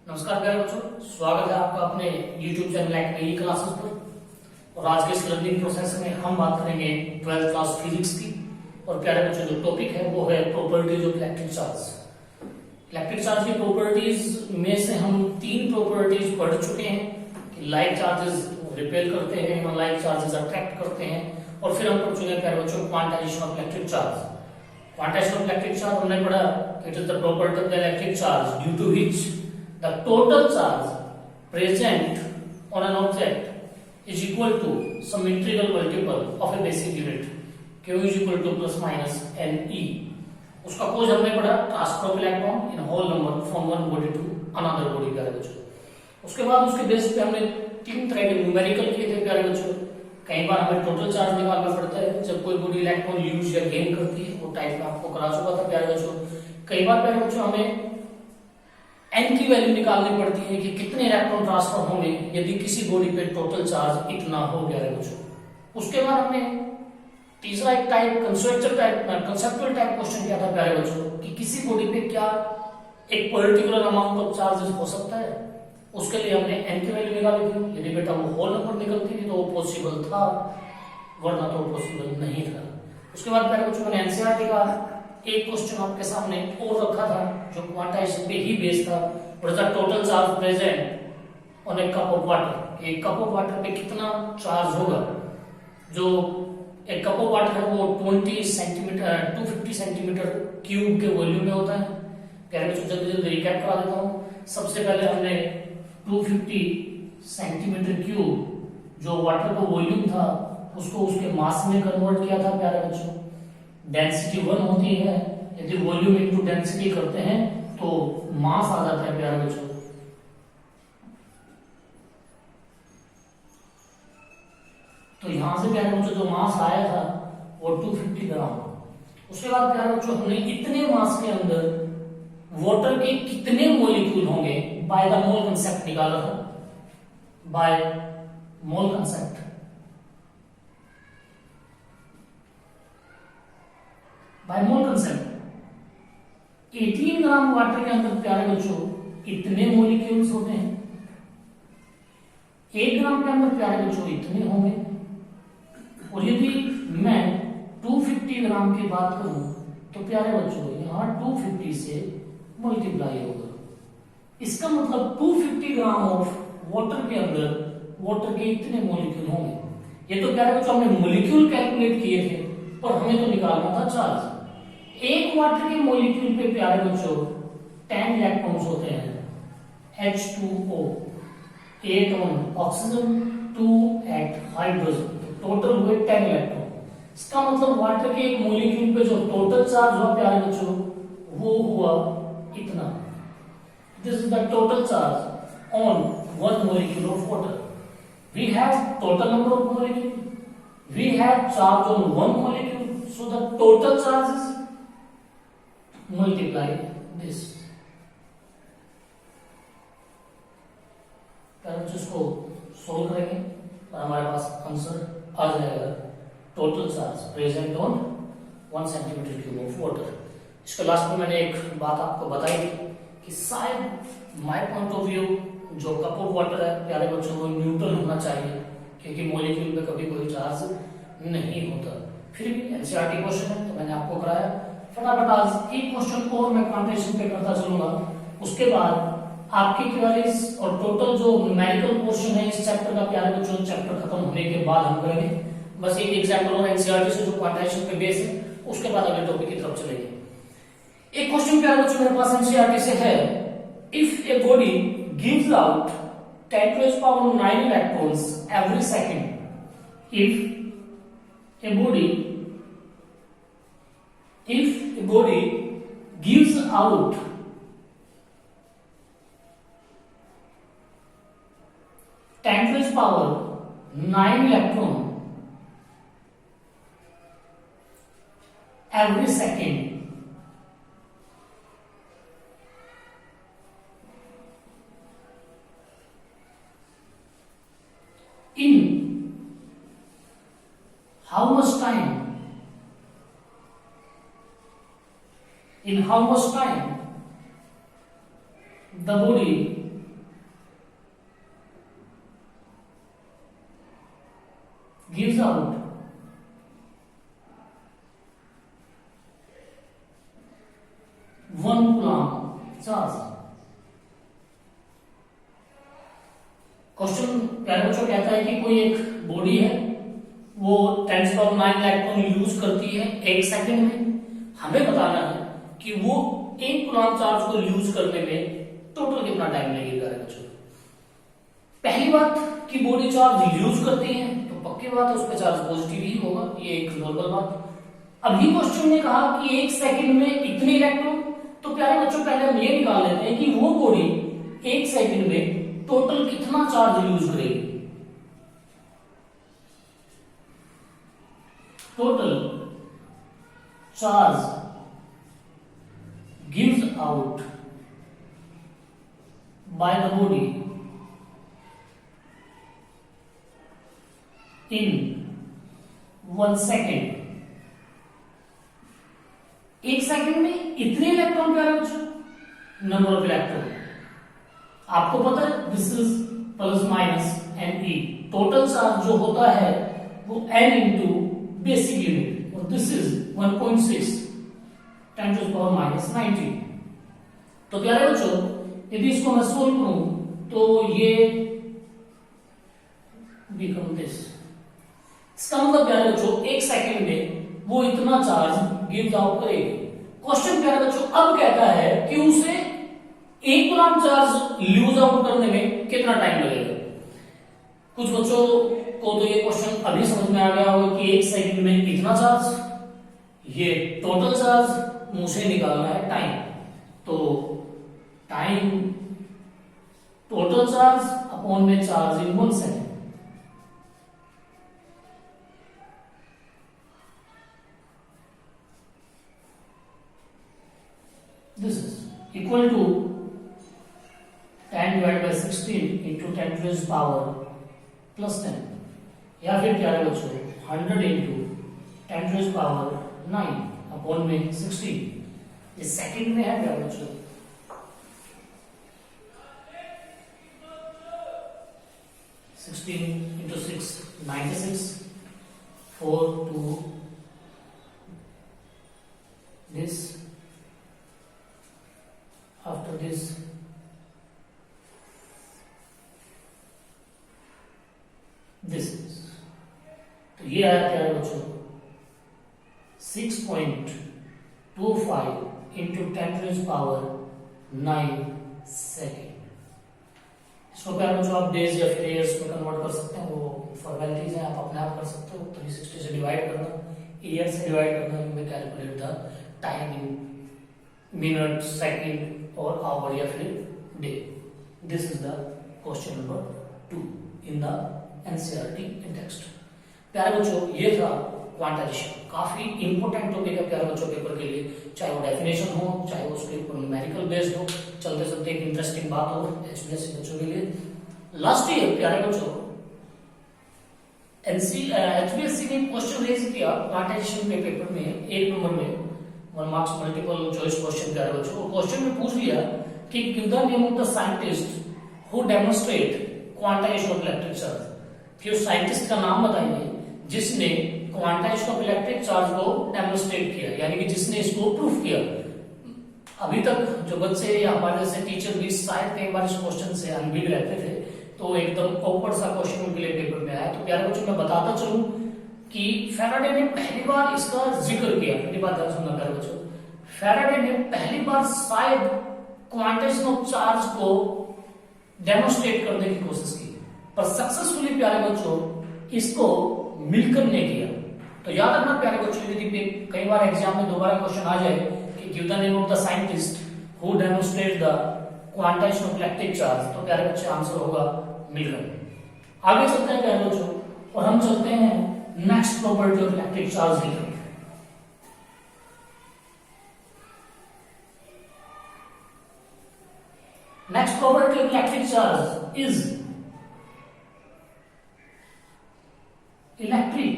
नमस्कार प्यारे बच्चों, स्वागत है आपका अपने YouTube चैनल एक्टिव क्लासेस पर। और आज के इस लर्निंग प्रोसेस में हम बात करेंगे 12th क्लास फिजिक्स की। और प्यारे बच्चों, जो टॉपिक है वो है properties of electric charge. Electric charge की प्रॉपर्टीज में से हम तीन प्रॉपर्टीज पढ़ चुके हैं कि लाइक चार्जेस रिपेल करते हैं, अनलाइक चार्जेस अट्रैक्ट करते हैं। और फिर हम पढ़ चुके हैं प्यारे बच्चों quantisation of electric charge. Quantisation of electric charge हमने पढ़ा, it is the property of the electric charge due to which the total charge present on an object is equal to some integral multiple of a basic unit q is equal to plus minus ne। उसका cause हमने पढ़ा, transfer of electron in whole number from one body to another body प्यारे बच्चों। उसके बाद उसके base पे हमने तीन तरह के न्यूमेरिकल किए थे प्यारे बच्चों। कई बार हमें टोटल चार्ज निकालना पड़ता है जब कोई बॉडी इलेक्ट्रॉन यूज या गेन करती है, वो टाइप में आपको करा चुका था प्यारे बच्चों। कई बार प्यारे बच्चों हमें एन की वैल्यू निकालनी पड़ती है कि कितने इलेक्ट्रॉन ट्रांसफर होंगे यदि किसी बॉडी पे टोटल चार्ज इतना हो गया है बच्चों। उसके बाद हमने तीसरा एक टाइप कंसेप्चुअल टाइप क्वेश्चन किया था प्यारे बच्चों कि किसी बॉडी पे क्या एक पर्टिकुलर अमाउंट ऑफ चार्जेस हो सकता है। उसके लिए हमने एन की वैल्यू निकाली थी। यदि बेटा वो होल नंबर निकलती थी तो वो पॉसिबल था, वरना तो पॉसिबल नहीं था। उसके बाद प्यारे बच्चों मैंने एनसीईआरटी का एक क्वेश्चन आपके सामने और रखा था जो क्वांटाइजेशन पे ही बेस्ड था। What is the total charge present on A cup of water. एक कप ऑफ वाटर पे कितना चार्ज होगा। जो एक कप ऑफ वाटर है वो 20 सेंटीमीटर 250 सेंटीमीटर क्यूब के वॉल्यूम में होता है। प्यारे बच्चों जल्दी जल्दी रिकैप करा देता हूँ। सबसे पहले हमने 250 सेंटीमीटर क्यूब जो वाटर का वॉल्यूम था उसको उसके मास में कन्वर्ट किया था प्यारे बच्चों। डेंसिटी 1 होती है, यदि वॉल्यूम इनटू डेंसिटी करते हैं तो मास आ जाता है प्यारे बच्चों। तो यहां से प्यारे बच्चों जो मास आया था वो 250 ग्राम। उसके बाद प्यारे बच्चों हमने इतने मास के अंदर वाटर के कितने मॉलिक्यूल होंगे बाय द मोल कंसेप्ट निकाला था। By mole concept by mole concept 18 gram water के अंदर प्यारे बच्चों इतने मॉलिक्यूल्स होते हैं। 1 ग्राम के अंदर प्यारे बच्चों इतने होंगे। और यदि मैं 250 ग्राम की बात करूं तो प्यारे बच्चों यहां 250 से मल्टीप्लाई होगा। इसका मतलब 250 ग्राम ऑफ वाटर के अंदर वाटर के इतने मॉलिक्यूल होंगे। ये तो प्यारे बच्चों हमने मॉलिक्यूल कैलकुलेट किए थे, पर हमें तो निकालना था चार्ज। एक वाटर के मॉलिक्यूल पे प्यारे बच्चों 10 इलेक्ट्रॉन्स होते हैं। H2O 8 on oxygen 2 at hydrogen, total हुए 10 इलेक्ट्रॉन। इसका मतलब वाटर के एक मॉलिक्यूल पे जो टोटल चार्ज हुआ प्यारे बच्चों वो हुआ इतना। This is the total charge on one molecule of water. We have total number of molecule, we have charge on one molecule, so the total charge is multiply this। इसको solve करेंगे और हमारे पास आंसर आ जाएगा total charge present on 1 centimetre cube of water. इसके last में मैंने एक बात आपको बताई थी कि शायद माय पॉइंट ऑफ व्यू जो कप ऑफ वाटर है प्यारे बच्चों को न्यूट्रल होना चाहिए, क्योंकि मॉलिक्यूल पे कभी कोई चार्ज नहीं होता। फिर भी एनसीईआरटी क्वेश्चन है तो मैंने आपको कराया। फटाफट आज एक क्वेश्चन और मैं क्वांटिटेशन पे करता चलूंगा। उसके बाद आपकी क्वेरीज और टोटल जो न्यूमेरिकल पोर्शन है इस चैप्टर का प्यारे बच्चों चैप्टर खत्म होने के बाद हम करेंगे। बस एक एग्जांपल और एनसीईआरटी से जो क्वांटिटेशन पे बेस है, उसके बाद अगले टॉपिक की तरफ चलेंगे। एक क्वेश्चन प्यारे बच्चों मेरे पास एनसीईआरटी से है, if a body gives out 10⁻⁹ electrons every second, if a body gives out 10⁹ electron every second, in how much time? In how much time the body gives out one coulomb charge. Question प्यारे बच्चों कहता है कि कोई एक body है, वो 10⁹ electron use करती है 1 सेकंड में। हमें बताना है कि वो 1 कूलम चार्ज को यूज करने में टोटल कितना टाइम लगेगा बच्चों। पहली बात कि बॉडी चार्ज यूज करती है तो पक्की बात है उस पर चार्ज पॉजिटिव ही होगा, ये एक नॉर्मल बात। अभी क्वेश्चन ने कहा कि 1 सेकंड में इतने इलेक्ट्रॉन, तो प्यारे बच्चों पहले हम ये निकाल लेते हैं कि वो बॉडी 1 सेकंड में टोटल कितना चार्ज यूज करेगी। Total charge gives out by the body in 1 second. 1 second में इतने इलेक्ट्रॉन प्यारे बच्चों, नंबर ऑफ इलेक्ट्रॉन आपको पता है, this is plus minus n e. Total charge जो होता है वो n इंटू बेसिक यूनिट, और दिस इज 1.6 10⁻⁻⁹। तो प्यारे बच्चों यदि इसको मैं सोल्व करूं तो ये बिकम दिस। इसका मतलब प्यारे बच्चों 1 सेकंड में वो इतना चार्ज गिव आउट करेगी। क्वेश्चन प्यारे बच्चों अब कहता है कि उसे 1 कूलम चार्ज लूज आउट करने में कितना टाइम लगेगा। कुछ बच्चों को तो ये क्वेश्चन अभी समझ में आ गया होगा कि 1 सेकंड में इतना चार्ज, ये टोटल चार्ज मुझे निकालना है टाइम। तो टाइम टोटल चार्ज अपॉन में charge in 1 second. This is equal to 10/16 into 10⁻+10, या फिर क्या है बच्चों 100 into 10⁻9 अपॉन में 16। ये सेकंड में है क्या बच्चों। (16 into 6 96 4 to this, after this this is, तो ये आया क्या है बच्चों 6.25 into 10⁻9 सेकेंड। इसको प्यारे बच्चों आप डेज या फिर ईयर्स में कन्वर्ट कर सकते हैं, वो फॉर्मेलिटीज हैं, आप अपने आप कर सकते हो। 360 से डिवाइड करना, ईयर से डिवाइड करना, you may calculate the time in minute, second और आवर या फिर day. This is the question number 2 in the NCERT text. प्यारे बच्चों ये था क्वांटाइजेशन, काफी इंपॉर्टेंट टॉपिक है प्यारे बच्चों पेपर के लिए, चाहे वो डेफिनेशन हो, चाहे वो उसके ऊपर न्यूमेरिकल बेस्ड हो। चलते चलते एक इंटरेस्टिंग बात हो एचबीएससी बच्चों के लिए, लास्ट ईयर प्यारे बच्चों एचबीएससी ने क्वेश्चन रेज किया क्वांटाइजेशन के पेपर में, 1 नंबर में 1 मार्क्स मल्टीपल चॉइस क्वेश्चन प्यारे बच्चों। क्वेश्चन में पूछ लिया कि give the name of the scientist who demonstrate quantization of electric charge. कि उस साइंटिस्ट का नाम बताइए जिसने क्वांटाइजेशन ऑफ इलेक्ट्रिक चार्ज को डेमोन्स्ट्रेट किया, यानी कि जिसने इसको प्रूफ किया। अभी तक जो बच्चे या हमारे जैसे टीचर भी शायद कई बार इस क्वेश्चन से अनभिज्ञ रहते थे, तो एकदम ऑकवर्ड सा क्वेश्चन उनके लिए पेपर में आया। तो प्यारे बच्चों मैं बताता चलूं कि फैराडे ने पहली बार इसका जिक्र किया। मेरी बात ध्यान सुनना प्यारे बच्चों, फैराडे ने पहली बार शायद क्वांटाइजेशन ऑफ चार्ज को डेमोन्स्ट्रेट करने की कोशिश की, पर सक्सेसफुली प्यारे बच्चों इसको मिलकर ने किया। तो याद रखना प्यारे बच्चों, यदि कई बार एग्जाम में दोबारा क्वेश्चन आ जाए कि give the name of the scientist who demonstrate the quantization of electric charge, तो प्यारे बच्चे आंसर होगा मिलकर। आगे चलते हैं प्यारे बच्चों और हम चलते हैं next property of electric charge लिखने। Next property of electric charge is electric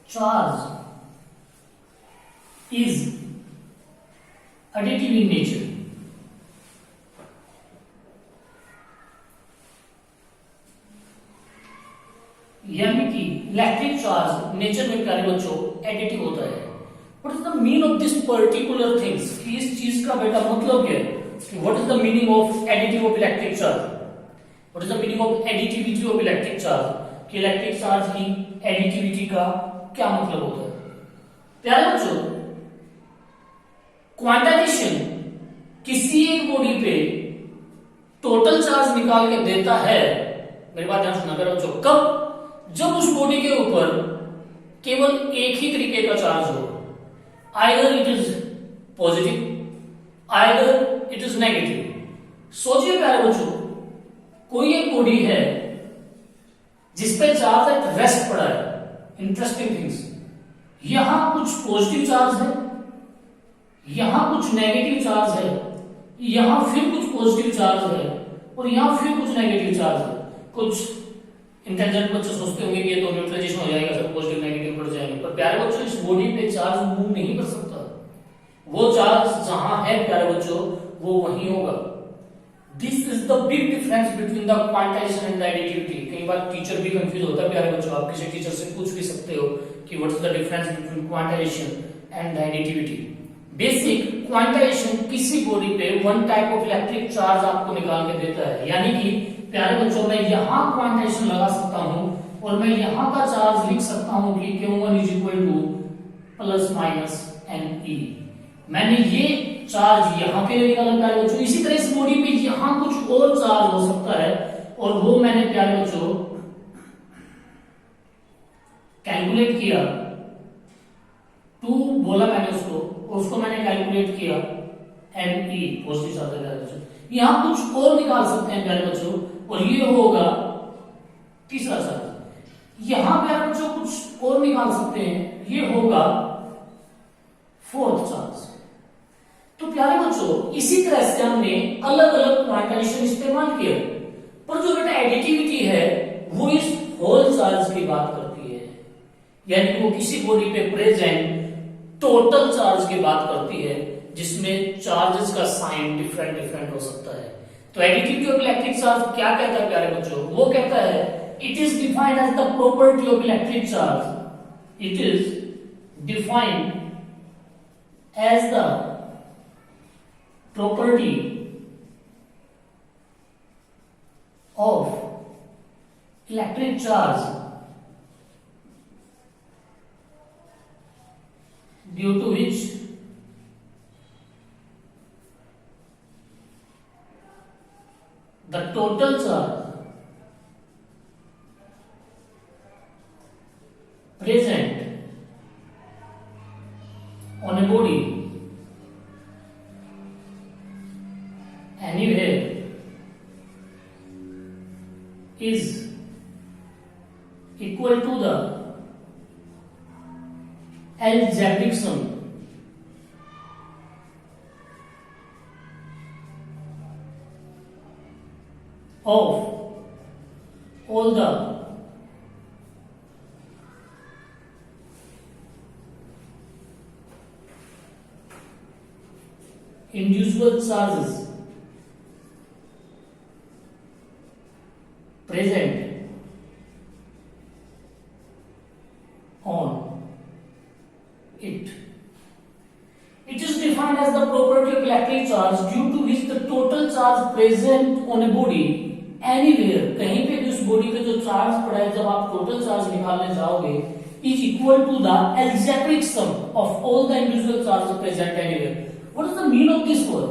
charge is additive in nature. Electric charge nature में प्यारे बच्चों एडिटिव होता है। What is the mean of this particular things, कि इस चीज का बेटा मतलब क्या है, what is the meaning of additive of electric charge, what is the meaning of additivity of electric charge, कि इलेक्ट्रिक चार्ज की एडिटिविटी का क्या मतलब होता है। प्यारे बच्चों, क्वांटाइजेशन किसी एक बॉडी पे टोटल चार्ज निकाल के देता है, मेरी बात ध्यान सुनना प्यारे बच्चों, कब, जब उस बॉडी के ऊपर केवल एक ही तरीके का चार्ज हो, either it is positive either it is negative. सोचिए प्यारे बच्चों, कोई एक बॉडी है जिसपे चार्ज एट रेस्ट पड़ा है, इंटरेस्टिंग थिंग्स, यहां कुछ पॉजिटिव चार्ज है, यहां कुछ नेगेटिव चार्ज है, यहां फिर कुछ पॉजिटिव चार्ज है और यहां फिर कुछ नेगेटिव चार्ज है। कुछ इंटेलिजेंट बच्चे सोचते होंगे कि ये तो न्यूट्रलाइजेशन हो जाएगा, सब पॉजिटिव नेगेटिव बढ़ जाएंगे, पर प्यारे बच्चों इस बॉडी पे चार्ज मूव नहीं कर सकता। वो चार्ज जहां है प्यारे बच्चों वो वहीं होगा। This is the big difference between the quantization and the additivity. कई बार टीचर भी कंफ्यूज होता है प्यारे बच्चों, आप किसी टीचर से पूछ भी सकते हो कि what is the difference between quantization and the additivity. Basic quantization किसी बॉडी पे one type of electric charge आपको निकाल के देता है, यानी कि प्यारे बच्चों मैं यहां क्वांटाइजेशन लगा सकता हूं और मैं यहां का चार्ज लिख सकता हूं कि Q1 is equal two plus minus Ne। मैंने ये चार्ज यहां पे निकाला प्यारे बच्चों। इसी तरह इस बॉडी पे यहां कुछ और चार्ज हो सकता है और वो मैंने प्यारे बच्चों कैलकुलेट किया, 2 बोला मैंने उसको मैंने कैलकुलेट किया Ne पॉजिटिव चार्ज है प्यारे बच्चों। यहां कुछ और निकाल सकते हैं प्यारे बच्चों और ये होगा तीसरा चार्ज। यहां प्यारे बच्चों कुछ और निकाल सकते हैं, ये होगा फोर्थ चार्ज। तो प्यारे बच्चों इसी तरह से हमने अलग अलग क्वांटाइजेशन इस्तेमाल किया, पर जो बेटा एडिटिविटी है वो इस होल चार्ज की बात करती है, यानी वो किसी बॉडी पे प्रेजेंट टोटल चार्ज की बात करती है जिसमें चार्जेस का साइन डिफरेंट हो सकता है। तो एडिटिविटी ऑफ इलेक्ट्रिक चार्ज क्या कहता है प्यारे बच्चों, वो कहता है it is defined as the property of electric charge, it is defined as the property of electric charge due to which the total charge present on a body anywhere is equal to the algebraic sum of all the individual charges present on it. It is defined as the property of electric charge due to which the total charge present on a body anywhere, कहीं पे भी उस body पे जो charge पड़ा है जब आप टोटल चार्ज निकालने जाओगे is equal to the algebraic sum of all the individual charges present anywhere. What is the mean of this word?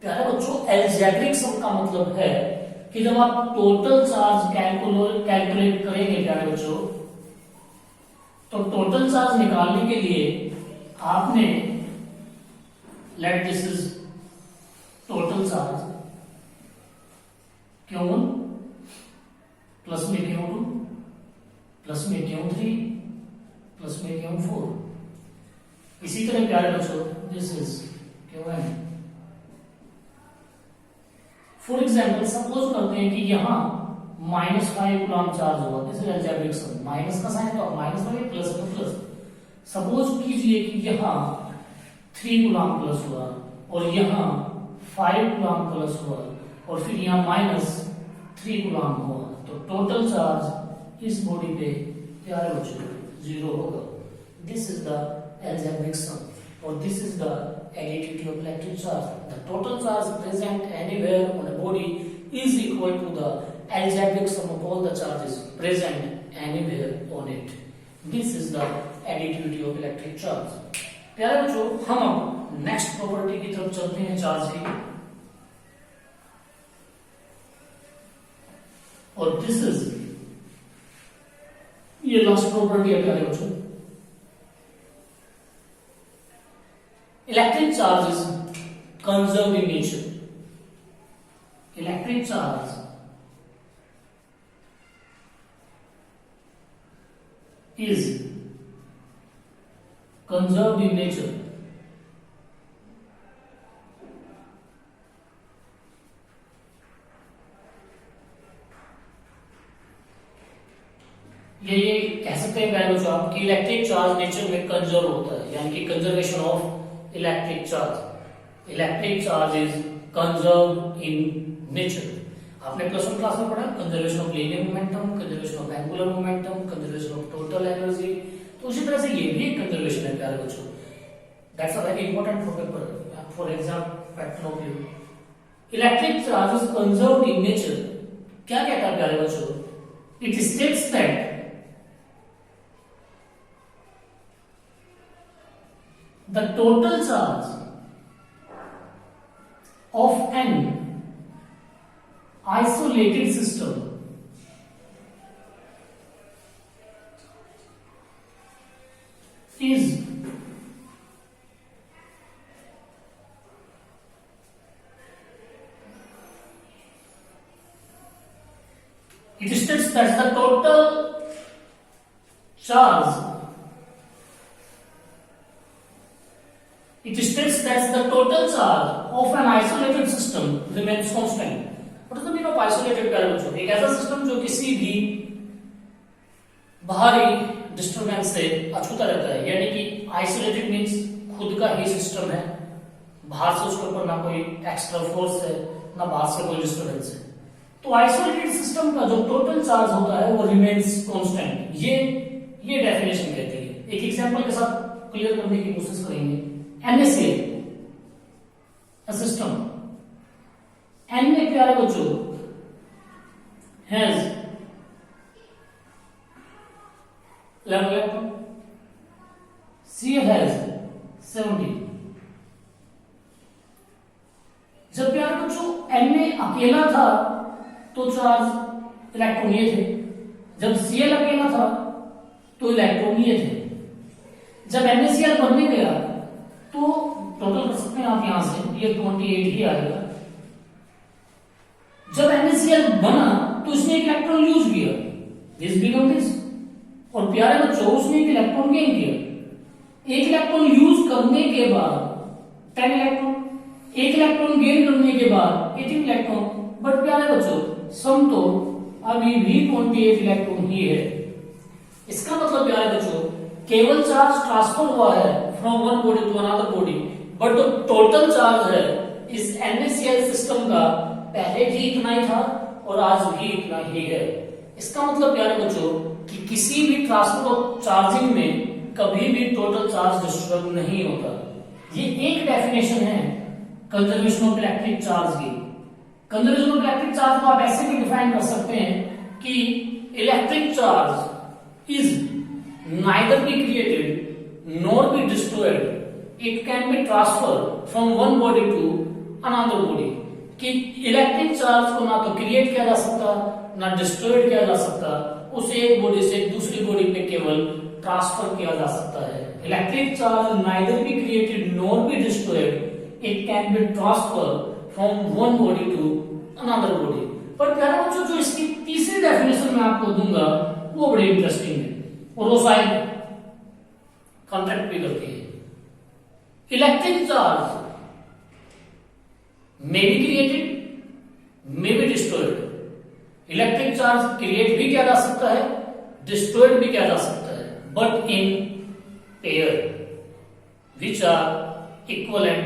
प्यारे बच्चों algebraic sum का मतलब है कि जब आप टोटल चार्ज कैलकुलेट करेंगे प्यारे बच्चों, तो टोटल चार्ज निकालने के लिए आपने let this is total charge Q1 plus में Q2 प्लस में Q3 प्लस में Q4। इसी तरह प्यारे बच्चों this is Qn। For example suppose करते हैं कि यहां -5 कूलम चार्ज हुआ, this is algebraic sum, minus का साइन तो माइनस होगा, प्लस का प्लस। सपोज कीजिए कि यहां 3 कूलम प्लस हुआ और यहां 5 कूलम प्लस हुआ और फिर यहां 3 कूलम हुआ, तो टोटल चार्ज इस बॉडी पे प्यारे बच्चों 0 होगा। This is the algebraic sum or this is the additivity of electric charge. The total charge present anywhere on a body is equal to the algebraic sum of all the charges present anywhere on it. This is the additivity of electric charge. प्यारे बच्चों, हम अब next property की तरफ चलते हैं charge की, और दिस इज ये लास्ट प्रॉपर्टी है प्यारे बच्चों। Electric charge is conserved in nature. Electric charge is conserved in nature. ये कह सकते हैं पहले जो आप कि इलेक्ट्रिक चार्ज नेचर में कंजर्व होता है, यानी कि conservation of electric charge. Electric charge is conserved in nature. आपने प्लस वन क्लास में पढ़ा conservation of linear momentum, conservation of angular momentum, conservation of total energy. तो उसी तरह से ये भी एक कंजर्वेशन है प्यारे बच्चों। That's a very important for paper, for exam pattern of view. Electric charge is conserved in nature. क्या कहता है प्यारे बच्चों? It states that the total charge of an isolated system is it states that the total charge It states that the total charge of an isolated system remains constant. What is the meaning of isolated प्यारे बच्चों? एक ऐसा system जो किसी भी बाहरी disturbance से अछूता रहता है, यानी कि आइसोलेटेड मीन्स खुद का ही सिस्टम है, बाहर से उसके ऊपर ना कोई एक्स्ट्रा फोर्स है, ना बाहर से कोई डिस्टर्बेंस है। तो आइसोलेटेड सिस्टम का जो टोटल चार्ज होता है वो रिमेन्स कांस्टेंट। ये डेफिनेशन कहती है। एक एग्जांपल के साथ क्लियर करने की कोशिश करेंगे। NaCl, a system. Na प्यारे बच्चों has 11 electron, Cl has 17. जब प्यारे बच्चों Na अकेला था तो चार्ज इलेक्ट्रॉन ये थे, जब Cl अकेला था तो इलेक्ट्रॉन ये थे। जब NaCl बनने गया तो टोटल कर सकते हैं आप यहां से, ये 28 ही आएगा। जब NaCl बना तो इसने एक इलेक्ट्रॉन यूज किया, दिस बिकम दिस, और प्यारे बच्चों उसने एक इलेक्ट्रॉन गेन किया। एक इलेक्ट्रॉन यूज करने के बाद 10 इलेक्ट्रॉन, एक इलेक्ट्रॉन गेन करने के बाद 18 इलेक्ट्रॉन। बट प्यारे बच्चों सम तो अभी भी 28 इलेक्ट्रॉन ही है। इसका मतलब प्यारे बच्चों केवल चार्ज ट्रांसफर हुआ है from one body to another body, but जो टोटल चार्ज है इस NaCl सिस्टम का पहले भी इतना ही था और आज भी इतना ही है। इसका मतलब प्यारे बच्चों कि किसी भी ट्रांसफर ऑफ चार्जिंग में कभी भी टोटल चार्ज डिस्टर्ब नहीं होता। ये एक डेफिनेशन है कंजर्वेशन ऑफ इलेक्ट्रिक चार्ज की। कंजर्वेशन ऑफ इलेक्ट्रिक चार्ज को आप ऐसे भी डिफाइन कर सकते हैं कि electric charge is neither be created nor be destroyed, it can be transferred from one body to another body। कि इलेक्ट्रिक चार्ज को ना तो क्रिएट किया जा सकता ना डिस्ट्रॉयड किया जा सकता, उसे एक बॉडी से दूसरी बॉडी पे केवल ट्रांसफर किया जा सकता है। Electric charge neither be created nor be destroyed, it can be transferred from one body to another body। पर प्यारे बच्चों जो इसकी तीसरी डेफिनेशन मैं आपको दूंगा वो बड़ी इंटरेस्टिंग है और वो शायद कॉन्ट्रैक्ट भी करती है। Electric charge may be created may be destroyed. Electric charge create भी किया जा सकता है, डिस्ट्रॉयड भी किया जा सकता है, but in pair which are equal and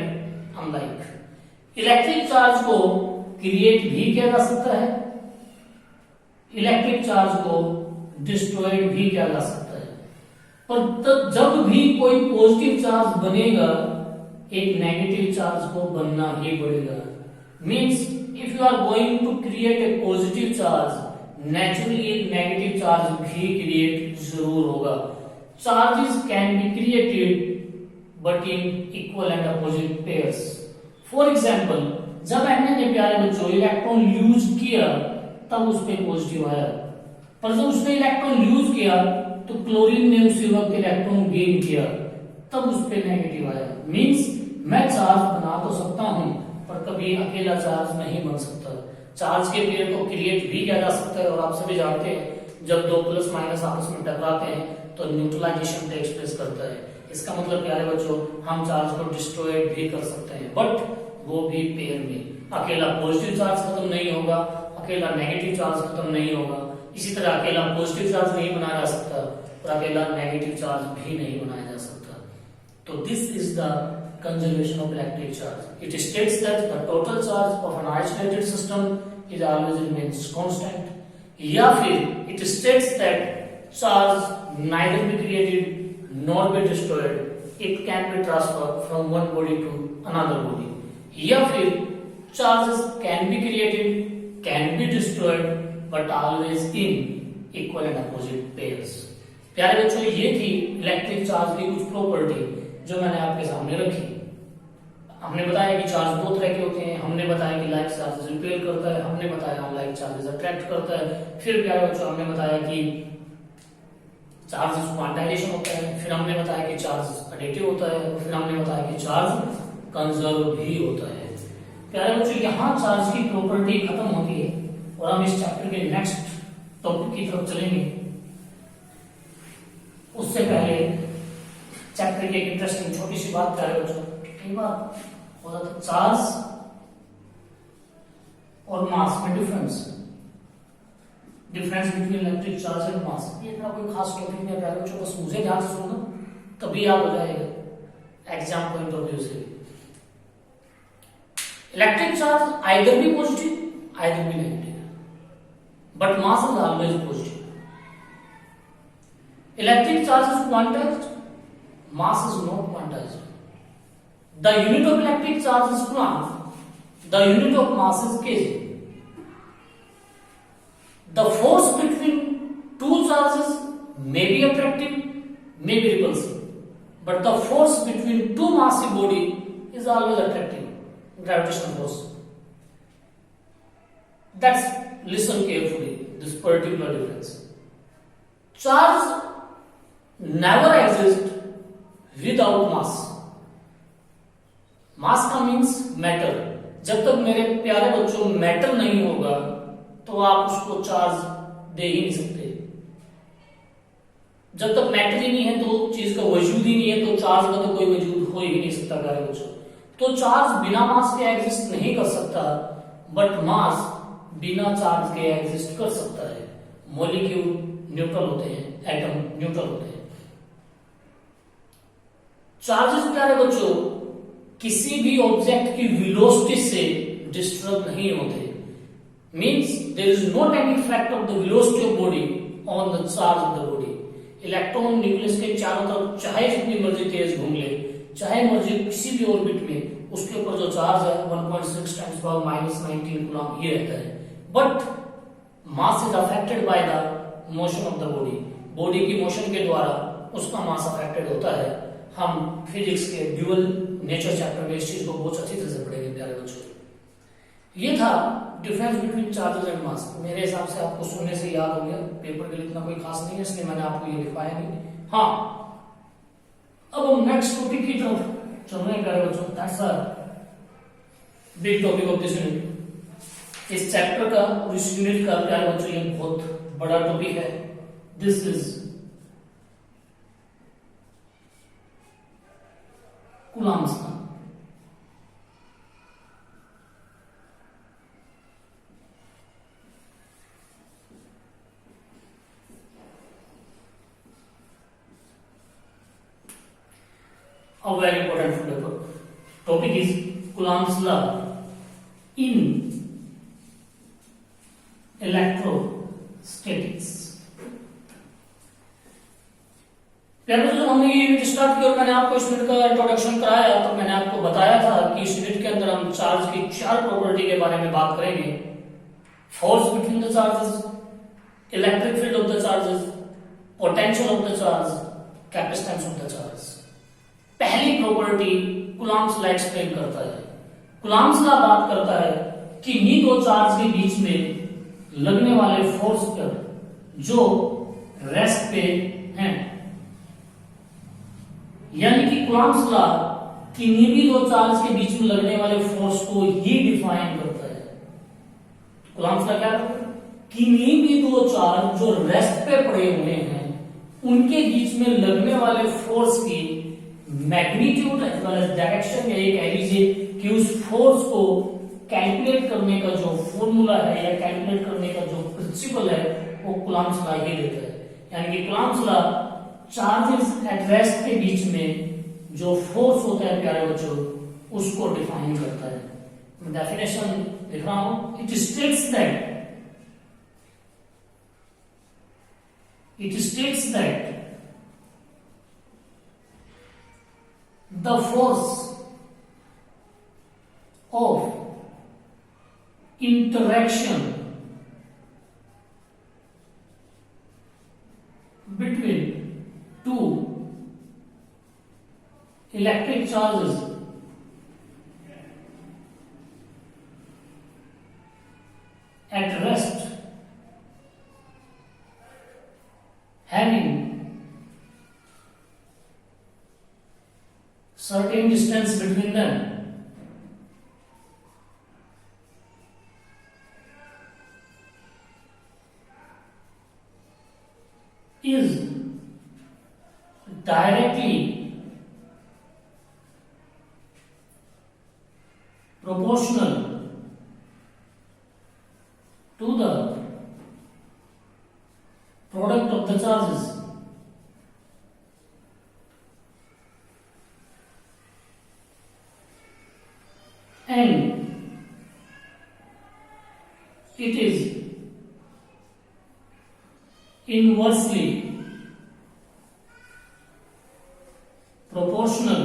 unlike. Electric charge को क्रिएट भी किया जा सकता है इलेक्ट्रिक चार्ज को डिस्ट्रॉयड भी किया जा सकता है, पर जब भी कोई पॉजिटिव चार्ज बनेगा एक नेगेटिव चार्ज को बनना ही पड़ेगा। Means if you are going to create a positive charge, naturally एक नेगेटिव चार्ज भी क्रिएट जरूर होगा। Charges can be created but in equal and opposite pairs. For example, जब हमने प्यारे बच्चों इलेक्ट्रॉन यूज किया तब उस पर पॉजिटिव आया, पर जब उसने इलेक्ट्रॉन यूज किया तो क्लोरीन ने उसी वक्त इलेक्ट्रॉन गेन किया तब उस पर नेगेटिव आया। मींस मैं चार्ज बना तो सकता हूं पर कभी अकेला चार्ज नहीं बन सकता। चार्ज के पेयर को क्रिएट भी किया जा सकता है, और आप सभी जानते हैं जब दो प्लस माइनस आपस में टकराते हैं तो न्यूट्रलाइजेशन को एक्सप्रेस करता है। इसका मतलब प्यारे बच्चों हम चार्ज को डिस्ट्रॉय भी कर सकते हैं, बट वो भी पेयर में। अकेला पॉजिटिव चार्ज खत्म नहीं होगा, अकेला नेगेटिव चार्ज खत्म नहीं होगा, इसी तरह अकेला पॉजिटिव चार्ज नहीं बनाया जा सकता और अकेला नेगेटिव चार्ज भी नहीं बनाया जा सकता। तो this is the conservation of electric charge. It states that the total charge of an isolated system is always remains constant. या फिर it states that charge neither be created nor be destroyed. It can be transferred from one body to another body. या फिर charges can be created, can be destroyed, but always in equal and opposite pairs. प्यारे बच्चों, ये थी electric charge की कुछ property जो मैंने आपके सामने रखी। हमने बताया कि चार्ज दो तरह के होते हैं, हमने बताया कि लाइक चार्जेस रिपेल करता है, हमने बताया अनलाइक चार्जेस अट्रैक्ट करता है। फिर प्यारे बच्चों हमने बताया कि चार्ज क्वांटाइजेशन होता है, फिर हमने बताया कि चार्ज एडिटिव होता है, फिर हमने बताया कि चार्ज कंजर्व भी होता है। प्यारे बच्चों यहाँ चार्ज की प्रॉपर्टी खत्म होती है और हम इस चैप्टर के नेक्स्ट टॉपिक की तरफ चलेंगे। उससे पहले चैप्टर की एक इंटरेस्टिंग छोटी सी बात प्यारे बच्चों, कई बार चार्ज और मास में difference between electric charge and mass, ये इतना कोई खास टॉपिक नहीं है बच्चों, बस मुझे ध्यान से सुनना तभी याद हो जाएगा एग्जाम पॉइंट ऑफ व्यू से। Electric charge either be positive either be negative, but mass is always positive. Electric charge is quantized, mass is not quantized. The unit of electric charge is coulomb. The unit of mass is kg. The force between two charges may be attractive, may be repulsive, but the force between two massive body is always attractive, gravitational force. That's listen carefully. This particular difference. Charge never exists without mass. Mass का means matter. जब तक मेरे प्यारे बच्चों matter नहीं होगा तो आप उसको चार्ज दे ही नहीं सकते। जब तक मैटर ही नहीं है तो चीज का वजूद ही नहीं है तो चार्ज का तो कोई वजूद हो ही नहीं सकता प्यारे बच्चों। तो चार्ज बिना मास के एग्जिस्ट नहीं कर सकता, बट मास बिना चार्ज के एग्जिस्ट कर सकता है। मॉलिक्यूल न्यूट्रल होते हैं, एटम न्यूट्रल होते हैं। चार्जेस प्यारे बच्चों किसी भी ऑब्जेक्ट की वेलोसिटी से डिस्टर्ब नहीं होते। Means there is not any effect of the velocity of body on the charge of the body. Electron nucleus के चारों तरफ चाहे जितनी मर्जी तेज घूम ले, चाहे मर्जी किसी भी ऑर्बिट में, उसके ऊपर जो चार्ज है 1.6 टाइम्स पावर -19 कूलम ये रहता है। But mass is affected by the motion of the body. Body की मोशन के द्वारा उसका मास अफेक्टेड होता है। हम फिजिक्स के ड्यूअल नेचर चैप्टर में इस चीज को बहुत अच्छी तरह से पढ़ेंगे प्यारे बच्चों। ये था difference between charges and mass. मेरे हिसाब से आपको सुनने से याद हो गया, पेपर के लिए इतना कोई खास नहीं है इसलिए मैंने आपको ये लिखवाया नहीं। हाँ, अब हम नेक्स्ट टॉपिक की तरफ चल रहे हैं प्यारे बच्चों। That's the big topic of this unit. इस चैप्टर का और इस यूनिट का प्यारे बच्चों ये बहुत बड़ा टॉपिक है। This is Coulomb's law. A very important topic is Coulomb's law in electrostatics. Physics. जब हमने ये यूनिट स्टार्ट किया और मैंने आपको इस यूनिट का इंट्रोडक्शन कराया तो मैंने आपको बताया था कि इस यूनिट के अंदर हम चार्ज की 4 प्रॉपर्टी के बारे में बात करेंगे। Force between the charges, electric field of the charges, potential of the charge, capacitance of the charge. पहली प्रॉपर्टी कूलॉम्स लॉ एक्सप्लेन करता है। कूलॉम्स लॉ बात करता है कि इन्हीं दो चार्ज के बीच में लगने वाले फोर्स पर जो रेस्ट पे हैं, यानी कि कूलॉम्स लॉ किन्हीं भी दो चार्ज के बीच में लगने वाले फोर्स को ही डिफाइन करता है। कूलॉम्स लॉ क्या करता है? किन्हीं भी दो चार्ज जो रेस्ट पे पड़े हुए हैं उनके बीच में लगने वाले फोर्स की magnitude as well as direction, या ये कह लीजिए कि उस फोर्स को कैलकुलेट करने का जो फॉर्मूला है या कैलकुलेट करने का जो प्रिंसिपल है वो कूलॉम्स लॉ ही देता है। यानी कि Coulomb's law charges at rest के बीच में जो फोर्स होता है प्यारे बच्चों उसको डिफाइन करता है। मैं डेफिनेशन लिख रहा हूं। It states that the force of interaction between two electric charges at rest having certain distance between them is directly proportional to the product of the charges and it is inversely proportional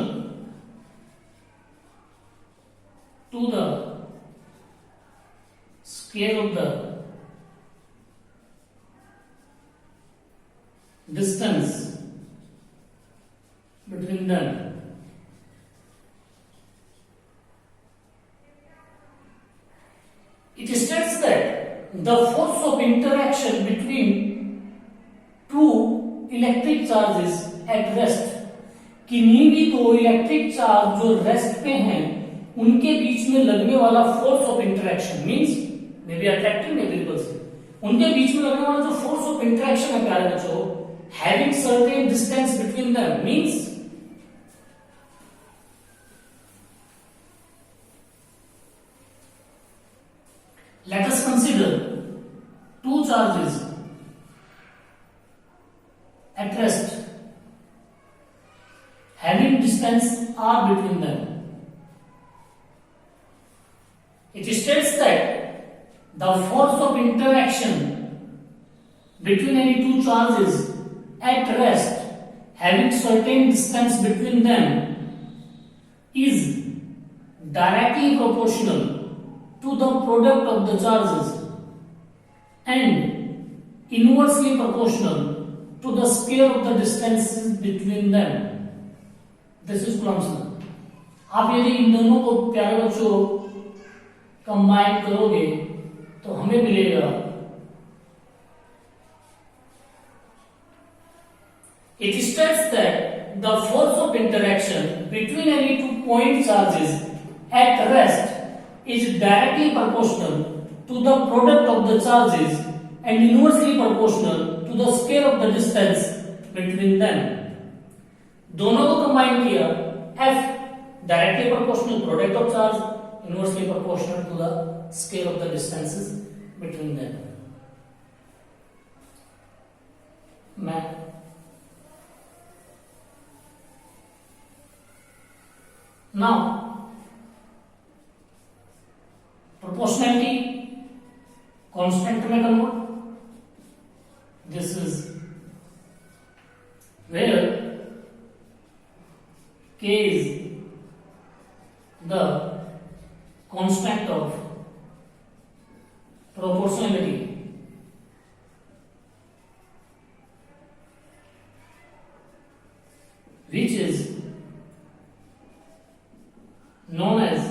to the scale of the distance between them. It states that the force of interaction between two electric charges at rest, किन्हीं भी दो electric charge जो rest पे हैं उनके बीच में लगने वाला force of interaction means may be attractive may be repulsive, उनके बीच में लगने वाला जो फोर्स ऑफ इंटरेक्शन है प्यारे बच्चों, having certain distance between them means let us consider two charges at rest having distance r between them. It states that the force of interaction between any two charges at rest having certain distance between them is directly proportional to the product of the charges and inversely proportional to the square of the distances between them. This is Coulomb's law. आप यदि इन दोनों को प्यारे बच्चों combine करोगे तो हमें मिलेगा it states that the force of interaction between any two point charges at rest is directly proportional to the product of the charges and inversely proportional to the square of the distance between them. दोनों को combine किया, F directly proportional product of charge, inversely proportional to the square of the distances between them. मैं now proportionality constant में convert, This is where k is the constant of proportionality which is known as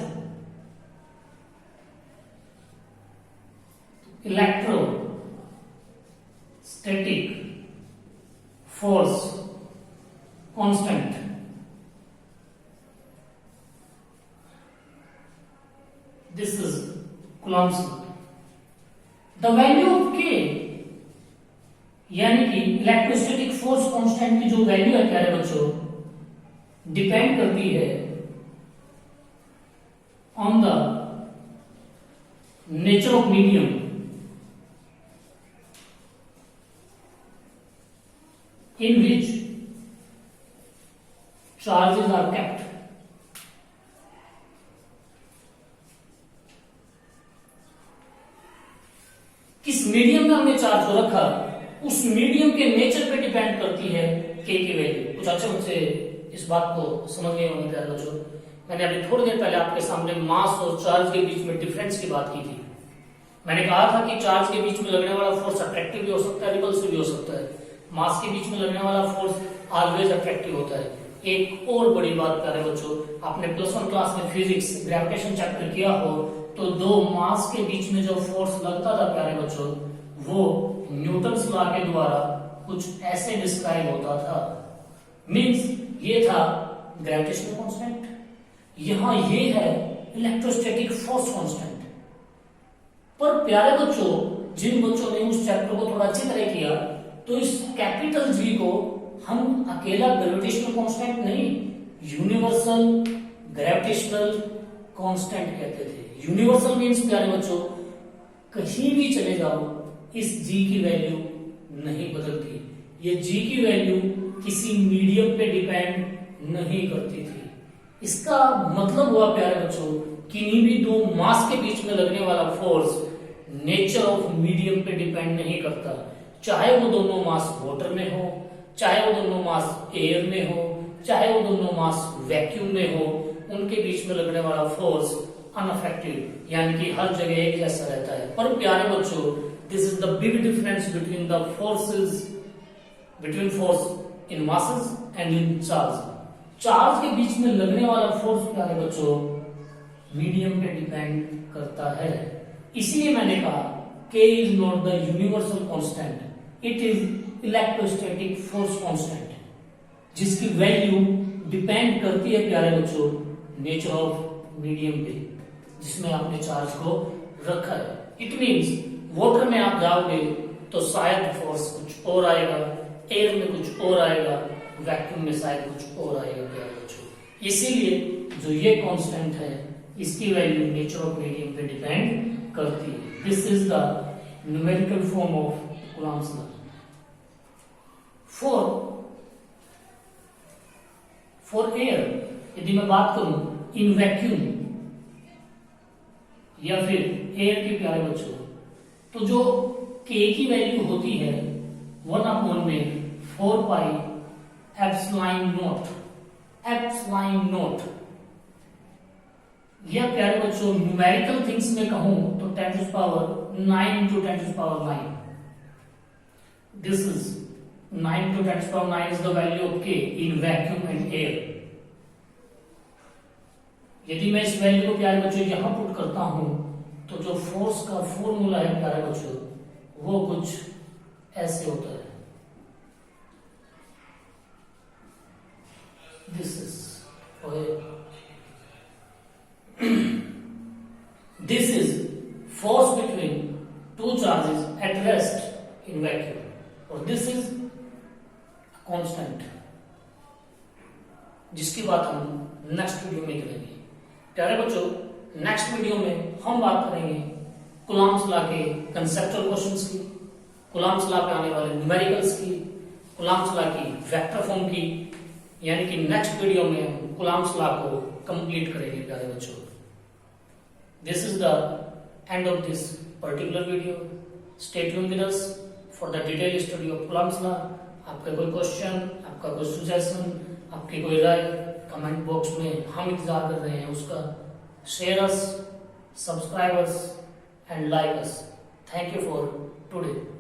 electrostatic force constant. This is Coulomb's law. The value of k यानी कि electrostatic force constant की जो value है प्यारे बच्चों depend करती है on the nature of medium in which charges are kept. किस मीडियम में हमने चार्ज को रखा उस मीडियम के नेचर पे डिपेंड करती है के की वैल्यू। कुछ अच्छे बच्चे इस बात को समझ गए होंगे प्यारे बच्चों। मैंने अभी थोड़ी देर पहले आपके सामने मास और चार्ज के बीच में डिफरेंस की बात की थी। मैंने कहा था कि चार्ज के बीच में लगने वाला फोर्स अट्रैक्टिव भी हो सकता है, रिपल्सिव भी हो सकता है। मास के बीच में लगने वाला फोर्स ऑलवेज अट्रैक्टिव होता है। एक और बड़ी बात प्यारे बच्चों, आपने +1 क्लास में फिजिक्स ग्रेविटेशन चैप्टर किया हो तो दो मास के बीच में जो फोर्स लगता था प्यारे बच्चों वो न्यूटन्स लॉ के द्वारा कुछ ऐसे डिस्क्राइब होता था। मींस ये था ग्रेविटेशनल कांस्टेंट, यहां ये है इलेक्ट्रोस्टैटिक फोर्स कांस्टेंट। पर प्यारे बच्चों जिन बच्चों ने उस चैप्टर को थोड़ा अच्छी तरह किया तो इस कैपिटल जी को हम अकेला ग्रेविटेशनल कांस्टेंट नहीं यूनिवर्सल ग्रेविटेशनल कांस्टेंट कहते थे। यूनिवर्सल मींस प्यारे बच्चों कहीं भी चले जाओ इस जी की वैल्यू नहीं बदलती। ये जी की वैल्यू किसी मीडियम पे डिपेंड नहीं करती थी। इसका मतलब हुआ प्यारे बच्चों किन्हीं भी दो मास के बीच में लगने वाला फोर्स नेचर ऑफ मीडियम पे डिपेंड नहीं करता। चाहे वो दोनों मास वाटर में हो, चाहे वो दोनों मास एयर में हो, चाहे वो दोनों मास वैक्यूम में हो, उनके बीच में लगने वाला फोर्स अनअफेक्टिव यानी कि हर जगह एक जैसा रहता है। पर प्यारे बच्चों this is the big difference between the forces between force in masses and in charge. Charge के बीच में लगने वाला फोर्स प्यारे बच्चों मीडियम पे डिपेंड करता है। इसलिए मैंने कहा K is not the universal constant, it is electrostatic force constant, जिसकी वैल्यू डिपेंड करती है प्यारे बच्चों नेचर ऑफ मीडियम पे जिसमें आपने चार्ज को रखा है। इट मींस वाटर में आप जाओगे तो शायद फोर्स कुछ और आएगा, एयर में कुछ और आएगा, वैक्यूम में शायद कुछ और आएगा प्यारे बच्चों। इसीलिए जो ये कांस्टेंट है इसकी वैल्यू नेचर ऑफ मीडियम पे डिपेंड करती है। This is the numerical form of Coulomb's law. For air यदि मैं बात करूं इन वैक्यूम या फिर एयर के प्यारे बच्चों तो जो k की वैल्यू होती है 1/4 पाई एप्सिलॉन नॉट या प्यारे बच्चों न्यूमेरिकल थिंग्स में कहूं तो 10 to the power 9 into 10 to the power 9. This is 9 to 10 to the power 9 is the value of K in vacuum and air. यदि मैं इस वैल्यू को प्यारे बच्चों यहां पुट करता हूं तो जो फोर्स का फॉर्मूला है प्यारे बच्चों वो कुछ ऐसे होता है। This is This is force between two charges at rest in vacuum और this is constant जिसकी बात हम नेक्स्ट वीडियो में करेंगे। प्यारे बच्चों नेक्स्ट वीडियो में हम बात करेंगे कूलॉम्स लॉ के कंसेप्चुअल क्वेश्चंस की, कूलॉम्स लॉ पे आने वाले न्यूमेरिकल्स की, कूलॉम्स लॉ की वेक्टर फॉर्म की, यानी कि नेक्स्ट वीडियो में हम कूलॉम्स लॉ को कंप्लीट करेंगे प्यारे बच्चों। This is the end of this particular video. Stay tuned with us for the detail study of columns law. आपका कोई क्वेश्चन, आपका कोई सजेशन, आपकी कोई राय कमेंट बॉक्स में हम इंतजार कर रहे हैं उसका। Share us, subscribe us and like us. Thank you for today.